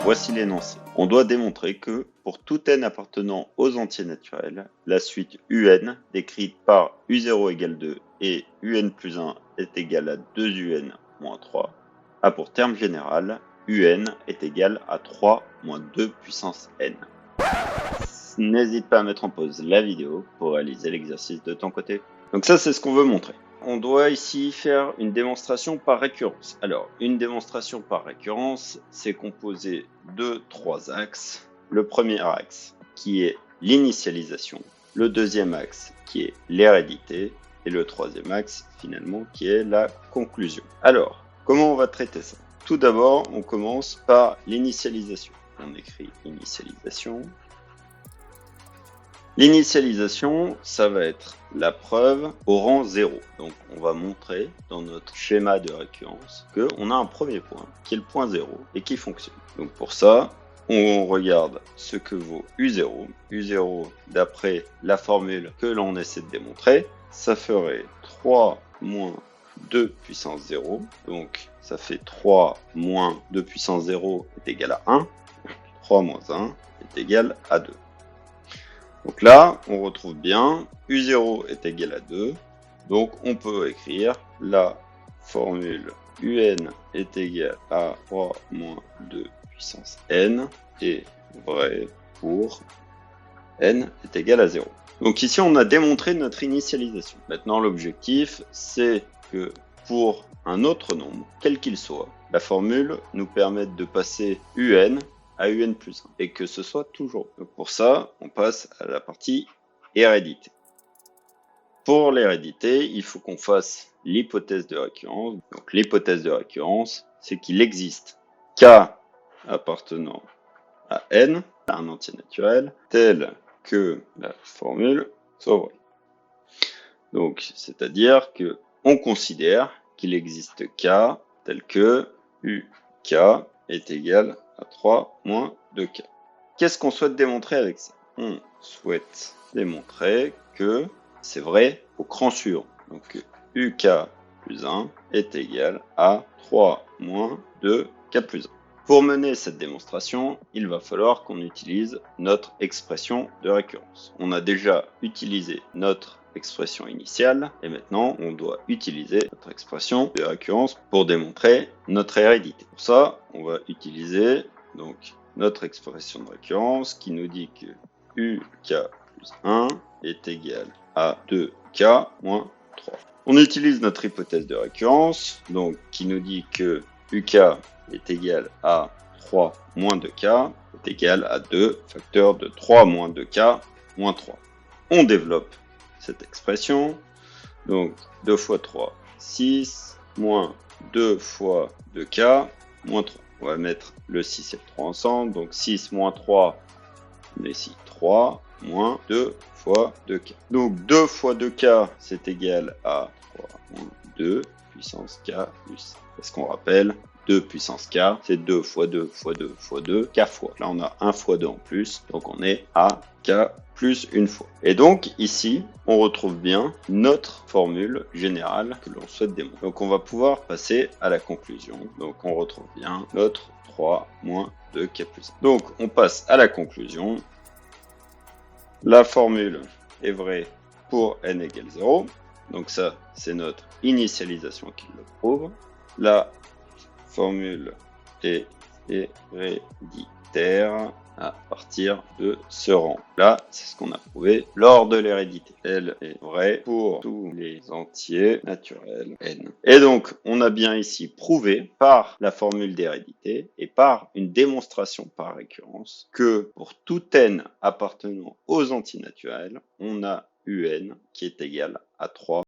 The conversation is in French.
Voici l'énoncé. On doit démontrer que, pour tout n appartenant aux entiers naturels, la suite un décrite par u0 égale 2 et un plus 1 est égal à 2un moins 3 a pour terme général un est égal à 3 moins 2 puissance n. N'hésite pas à mettre en pause la vidéo pour réaliser l'exercice de ton côté. Donc ça, c'est ce qu'on veut montrer. On doit ici faire une démonstration par récurrence. Alors, une démonstration par récurrence, c'est composé de 3 axes. Le premier axe qui est l'initialisation, le deuxième axe qui est l'hérédité et le troisième axe finalement qui est la conclusion. Alors, comment on va traiter ça? Tout d'abord, on commence par l'initialisation. On écrit initialisation. L'initialisation, ça va être la preuve au rang 0. Donc, on va montrer dans notre schéma de récurrence qu'on a un premier point, qui est le point 0, et qui fonctionne. Donc, pour ça, on regarde ce que vaut U0. U0, d'après la formule que l'on essaie de démontrer, ça ferait 3 moins 2 puissance 0. Donc, ça fait 3 moins 2 puissance 0 est égal à 1. 3 moins 1 est égal à 2. Donc là, on retrouve bien U0 est égal à 2. Donc on peut écrire la formule UN est égal à 3 moins 2 puissance n est vrai pour n est égal à 0. Donc ici, on a démontré notre initialisation. Maintenant, l'objectif, c'est que pour un autre nombre, quel qu'il soit, la formule nous permette de passer UN à un plus 1 et que ce soit toujours. Donc pour ça, on passe à la partie hérédité. Pour l'hérédité, il faut qu'on fasse l'hypothèse de récurrence. Donc l'hypothèse de récurrence, c'est qu'il existe K appartenant à N, un entier naturel, tel que la formule soit vraie. Donc c'est-à-dire que on considère qu'il existe K tel que UK est égal à 3 moins 2K. Qu'est-ce qu'on souhaite démontrer avec ça? On souhaite démontrer que c'est vrai au cran suivant. Donc UK plus 1 est égal à 3 moins 2K plus 1. Pour mener cette démonstration, il va falloir qu'on utilise notre expression de récurrence. On a déjà utilisé notre expression initiale et maintenant on doit utiliser notre expression de récurrence pour démontrer notre hérédité. Pour ça, on va utiliser donc notre expression de récurrence qui nous dit que UK plus 1 est égal à 2K moins 3. On utilise notre hypothèse de récurrence donc qui nous dit que UK est égal à 3 moins 2K est égal à 2 facteur de 3 moins 2K moins 3. On développe cette expression. Donc 2 fois 3, 6, moins 2 fois 2K, moins 3. On va mettre le 6 et le 3 ensemble. Donc 6 moins 3, on a ici 3, moins 2 fois 2K. Donc 2 fois 2K, c'est égal à 3 moins 2 puissance K plus. Est-ce qu'on rappelle 2 puissance K, c'est 2 fois 2 fois 2 fois 2, K fois. Là, on a 1 fois 2 en plus, donc on est à K plus une fois. Et donc, ici, on retrouve bien notre formule générale que l'on souhaite démontrer. Donc, on va pouvoir passer à la conclusion. Donc, on retrouve bien notre 3 moins 2K plus 1. Donc, on passe à la conclusion. La formule est vraie pour n égale 0. Donc ça, c'est notre initialisation qui le prouve. La formule est héréditaire à partir de ce rang. Là, c'est ce qu'on a prouvé lors de l'hérédité. Elle est vraie pour tous les entiers naturels n. Et donc, on a bien ici prouvé par la formule d'hérédité et par une démonstration par récurrence que pour tout n appartenant aux entiers naturels, on a un qui est égal à 3